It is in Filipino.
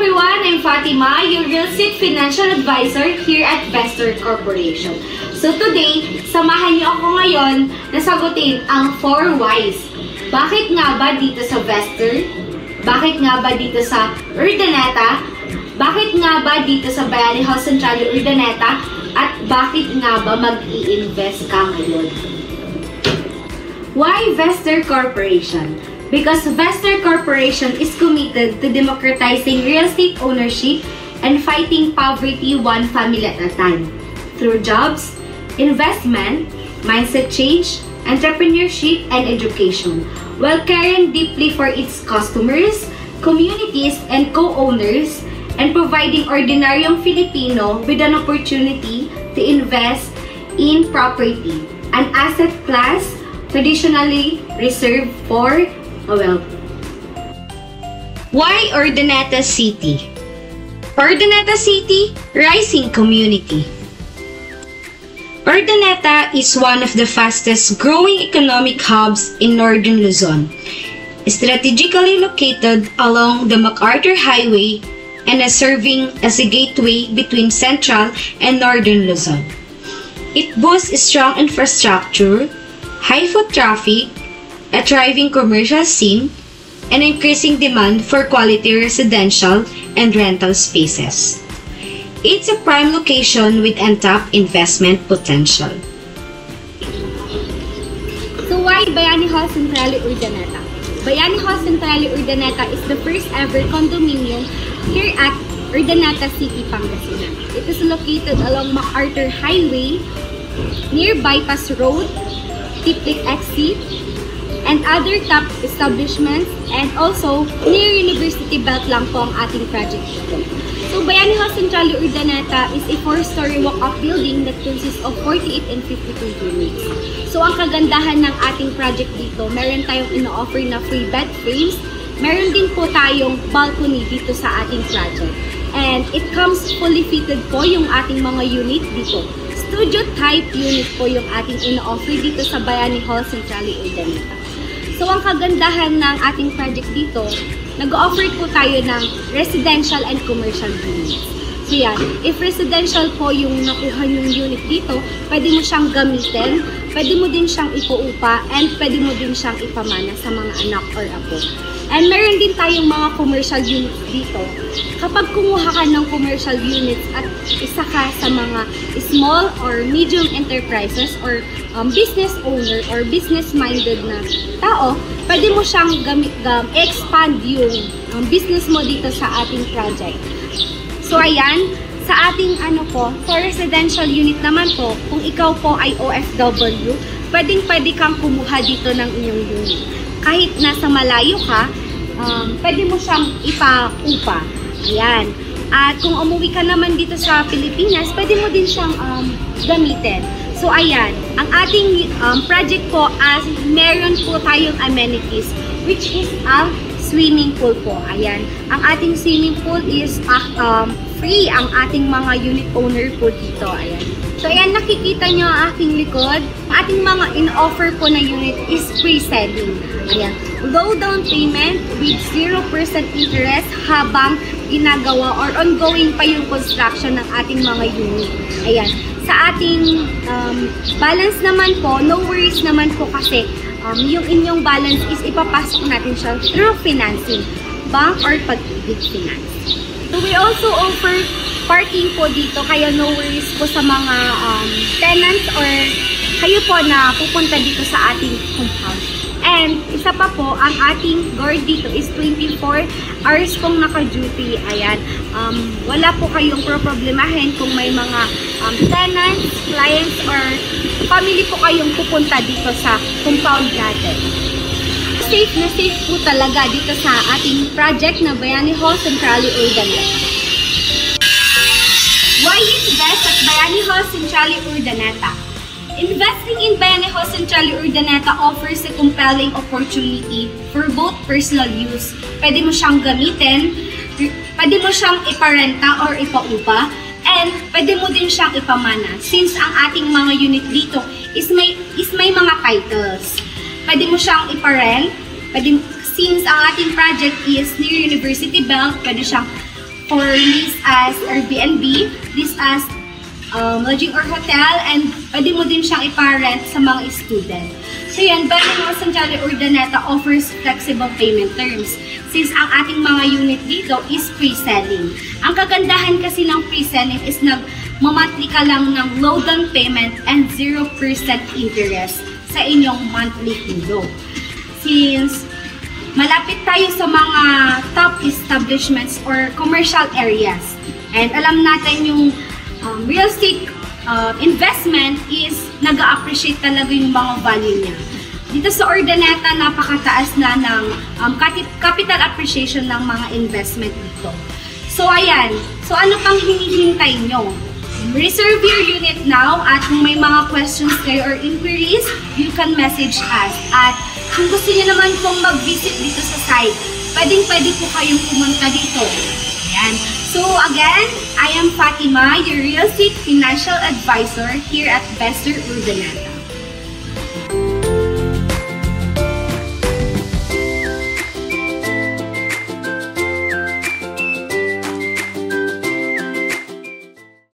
everyone, I'm Fatima, your real estate financial advisor here at Vester Corporation. So today, samahan niyo ako ngayon na sagutin ang 4 whys. Bakit nga ba dito sa Vester? Bakit nga ba dito sa Urdaneta? Bakit nga ba dito sa Bayani House Centrale Urdaneta? At bakit nga ba mag-i-invest ka ngayon? Why Vester Corporation? Because Vester Corporation is committed to democratizing real estate ownership and fighting poverty one family at a time. Through jobs, investment, mindset change, entrepreneurship, and education, while caring deeply for its customers, communities, and co-owners, and providing ordinaryong Filipino with an opportunity to invest in property, an asset class traditionally reserved for wealth. Why Urdaneta City? Urdaneta City, rising community. Urdaneta is one of the fastest growing economic hubs in northern Luzon, strategically located along the MacArthur Highway and serving as a gateway between central and northern Luzon. It boasts strong infrastructure, high foot traffic, a thriving commercial scene, and increasing demand for quality residential and rental spaces. It's a prime location with untapped investment potential. So why Bayani House Centrale Urdaneta? Bayani House Centrale Urdaneta is the first ever condominium here at Urdaneta City, Pangasinan. It is located along MacArthur Highway, near Bypass Road, Tiplik XC, and other top establishments, and also near University Belt lang po ang ating project dito. So, Bayani House Centrale Urdaneta is a 4-story walk-up building that consists of 48 and 52 units. So, ang kagandahan ng ating project dito, meron tayong ino-offer na free bed frames, meron din po tayong balcony dito sa ating project. And it comes fully fitted po yung ating mga unit dito. Studio type unit po yung ating ino-offer dito sa Bayani Hall Centrale Urdaneta. So, ang kagandahan ng ating project dito, nag-offer po tayo ng residential and commercial units. So, yan. If residential po yung nakuha yung unit dito, pwede mo siyang gamitin, pwede mo din siyang ipaupa, and pwede mo din siyang ipamana sa mga anak or apo. And meron din tayong mga commercial units dito. Kapag kumuha ka ng commercial units at isa ka sa mga small or medium enterprises or business owner or business-minded na tao, pwede mo siyang expand yung business mo dito sa ating project. So, ayan. Sa ating sa residential unit naman po, kung ikaw po ay OFW, pwedeng-pwede kang kumuha dito ng inyong unit. Kahit nasa malayo ka, pwede mo siyang ipa-upa. Ayan. At kung umuwi ka naman dito sa Pilipinas, pwede mo din siyang gamitin. So, ayan. Ang ating project po, meron po tayong amenities, which is ang swimming pool po. Ayan. Ang ating swimming pool is free ang ating mga unit owner po dito. Ayan. So, ayan, nakikita nyo ang aking likod. Ang ating mga in-offer po na unit is pre-selling. Ayan. Low down payment with 0% interest habang ginagawa or ongoing pa yung construction ng ating mga unit. Ayan. Sa ating balance naman po, no worries naman po kasi yung inyong balance is ipapasok natin siya through financing, bank or Pag-ibig Finance. So, we also offer parking po dito, kaya no worries po sa mga tenants or kayo po na pupunta dito sa ating compound. And isa pa po, ang ating guard dito is 24 hours pong naka-duty. Ayan. Wala po kayong problemahin kung may mga tenants, clients, or family po kayong pupunta dito sa compound natin. Safe na safe po talaga dito sa ating project na Bayani Hall Centrale Urdaneta. Why invest at Bayani Hall Centrale Urdaneta? Investing in Bayani Hall Centrale Urdaneta offers a compelling opportunity for both personal use. Pwede mo siyang gamitin, pwede mo siyang iparenta or ipaupa, and pwede mo din siyang ipamana since ang ating mga unit dito is may mga titles. Pwede mo siyang iparent, since ang ating project is near University Belt, pwede siyang for lease as Airbnb, lease as lodging or hotel, and pwede mo din siyang iparent sa mga student. So yan, Bayani Hall Centrale Urdaneta offers flexible payment terms since ang ating mga unit dito is pre-selling. Ang kagandahan kasi ng pre-selling is nagmamatli ka lang ng low down payment and 0% interest sa inyong monthly tulo. Since malapit tayo sa mga top establishments or commercial areas, and alam natin yung real estate investment is nag-appreciate talaga yung mga value niya. Dito sa Urdaneta, napakataas na ng capital appreciation ng mga investment dito. So ayan, so ano pang hinihintay nyo? Reserve your unit now, at kung may mga questions kayo or inquiries, you can message us. At kung gusto niyo naman pong mag-visit dito sa site, pwede po kayong pumunta dito. Ayan. So again, I am Fatima, your real estate financial advisor here at Bester Urdaneta.